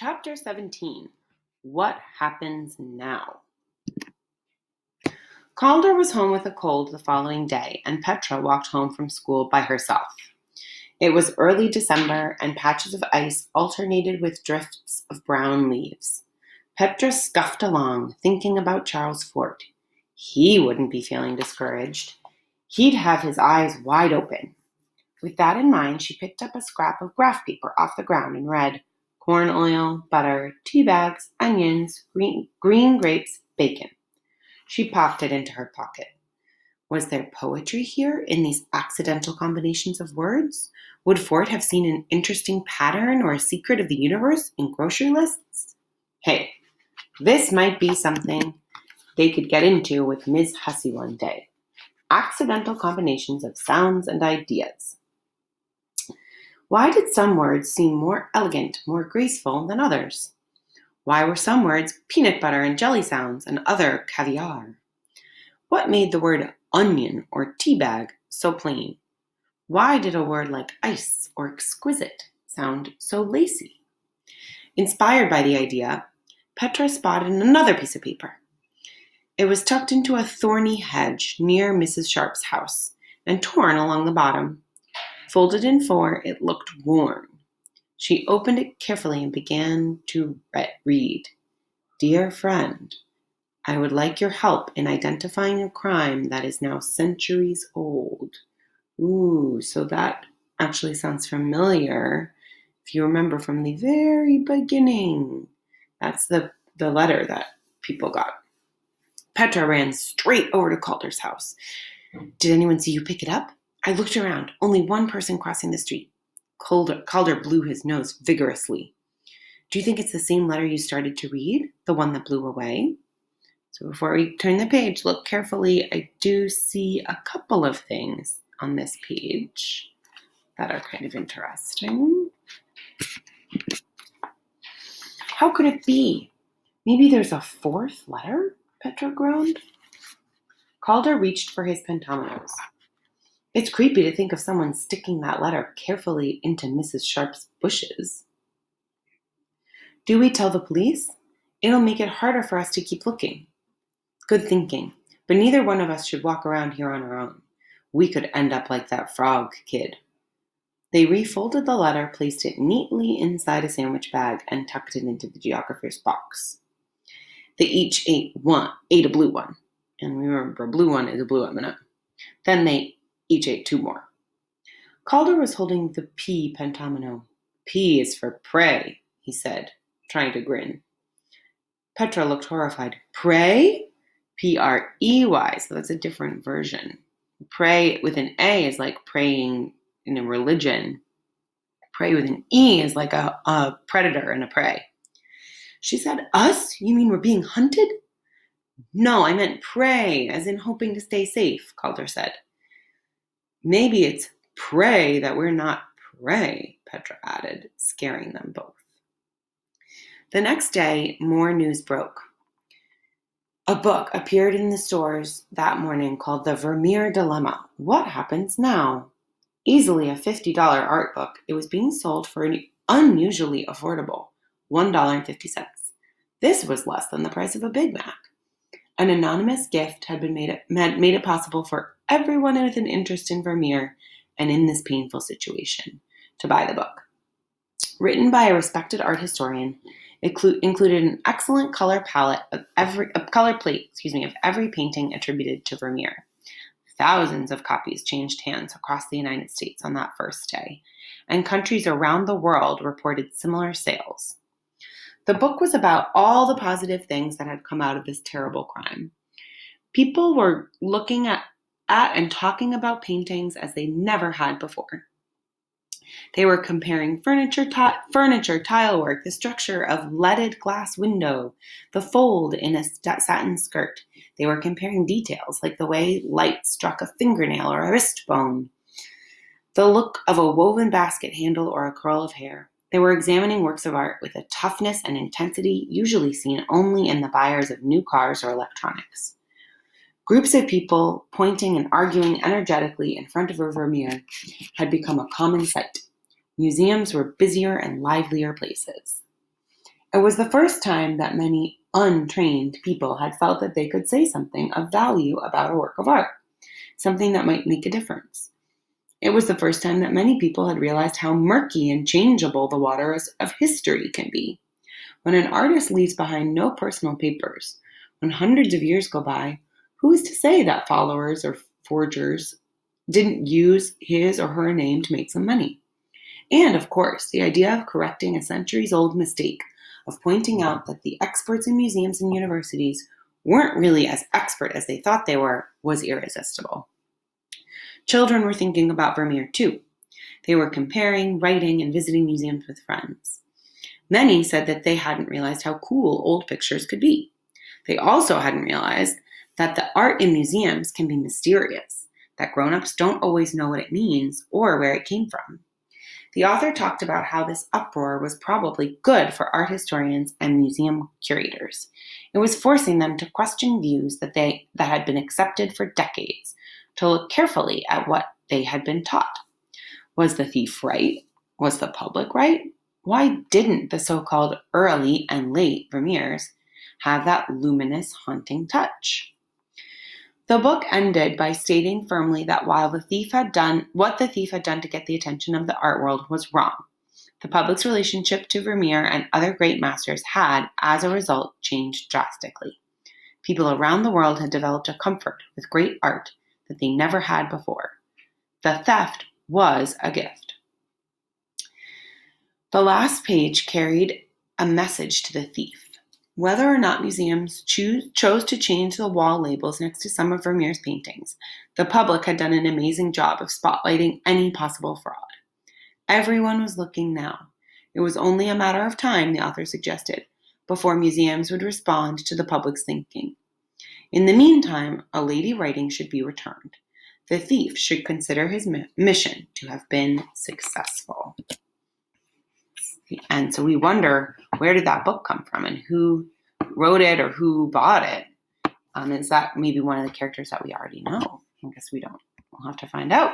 Chapter 17. What Happens Now? Calder was home with a cold the following day, and Petra walked home from school by herself. It was early December, and patches of ice alternated with drifts of brown leaves. Petra scuffed along, thinking about Charles Fort. He wouldn't be feeling discouraged. He'd have his eyes wide open. With that in mind, she picked up a scrap of graph paper off the ground and read, corn oil, butter, tea bags, onions, green grapes, bacon. She popped it into her pocket. Was there poetry here in these accidental combinations of words? Would Ford have seen an interesting pattern or a secret of the universe in grocery lists? Hey, this might be something they could get into with Ms. Hussey one day. Accidental combinations of sounds and ideas. Why did some words seem more elegant, more graceful than others? Why were some words peanut butter and jelly sounds and other caviar? What made the word onion or tea bag so plain? Why did a word like ice or exquisite sound so lacy? Inspired by the idea, Petra spotted another piece of paper. It was tucked into a thorny hedge near Mrs. Sharp's house and torn along the bottom. Folded in four, it looked worn. She opened it carefully and began to read. Dear friend, I would like your help in identifying a crime that is now centuries old. Ooh, so that actually sounds familiar. If you remember from the very beginning, that's the letter that people got. Petra ran straight over to Calder's house. Did anyone see you pick it up? I looked around. Only one person crossing the street. Calder blew his nose vigorously. Do you think it's the same letter you started to read? The one that blew away? So before we turn the page, look carefully. I do see a couple of things on this page that are kind of interesting. How could it be? Maybe there's a fourth letter? Petra groaned. Calder reached for his pentominoes. It's creepy to think of someone sticking that letter carefully into Mrs. Sharp's bushes. Do we tell the police? It'll make it harder for us to keep looking. Good thinking, but neither one of us should walk around here on our own. We could end up like that frog kid. They refolded the letter, placed it neatly inside a sandwich bag, and tucked it into the geographer's box. They each ate a blue one. And remember, a blue one is a blue M&M. Then they each ate two more. Calder was holding the P pentomino. P is for pray, he said, trying to grin. Petra looked horrified. Pray? P-R-E-Y, so that's a different version. Pray with an A is like praying in a religion. Pray with an E is like a predator and a prey. She said, us? You mean we're being hunted? No, I meant pray, as in hoping to stay safe, Calder said. Maybe it's pray that we're not prey, Petra added, scaring them both. The next day, more news broke. A book appeared in the stores that morning called The Vermeer Dilemma. What happens now? Easily a $50 art book, it was being sold for an unusually affordable $1.50. This was less than the price of a Big Mac. An anonymous gift had made it possible for everyone with an interest in Vermeer and in this painful situation to buy the book. Written by a respected art historian, it included an excellent color plate of every painting attributed to Vermeer. Thousands of copies changed hands across the United States on that first day, and countries around the world reported similar sales. The book was about all the positive things that had come out of this terrible crime. People were looking at and talking about paintings as they never had before. They were comparing furniture, tile work, the structure of leaded glass window, the fold in a satin skirt. They were comparing details like the way light struck a fingernail or a wrist bone, the look of a woven basket handle or a curl of hair. They were examining works of art with a toughness and intensity usually seen only in the buyers of new cars or electronics. Groups of people pointing and arguing energetically in front of a Vermeer had become a common sight. Museums were busier and livelier places. It was the first time that many untrained people had felt that they could say something of value about a work of art, something that might make a difference. It was the first time that many people had realized how murky and changeable the waters of history can be. When an artist leaves behind no personal papers, when hundreds of years go by, who is to say that followers or forgers didn't use his or her name to make some money? And of course, the idea of correcting a centuries-old mistake, of pointing out that the experts in museums and universities weren't really as expert as they thought they were, was irresistible. Children were thinking about Vermeer too. They were comparing, writing, and visiting museums with friends. Many said that they hadn't realized how cool old pictures could be. They also hadn't realized that the art in museums can be mysterious, that grown-ups don't always know what it means or where it came from. The author talked about how this uproar was probably good for art historians and museum curators. It was forcing them to question views that had been accepted for decades, to look carefully at what they had been taught. Was the thief right? Was the public right? Why didn't the so-called early and late Vermeers have that luminous, haunting touch? The book ended by stating firmly that while what the thief had done to get the attention of the art world was wrong, the public's relationship to Vermeer and other great masters had, as a result, changed drastically. People around the world had developed a comfort with great art that they never had before. The theft was a gift. The last page carried a message to the thief. Whether or not museums chose to change the wall labels next to some of Vermeer's paintings, the public had done an amazing job of spotlighting any possible fraud. Everyone was looking now. It was only a matter of time, the author suggested, before museums would respond to the public's thinking. In the meantime, a lady writing should be returned. The thief should consider his mission to have been successful. And so we wonder, where did that book come from and who wrote it or who bought it? Is that maybe one of the characters that we already know? I guess we don't. We'll have to find out.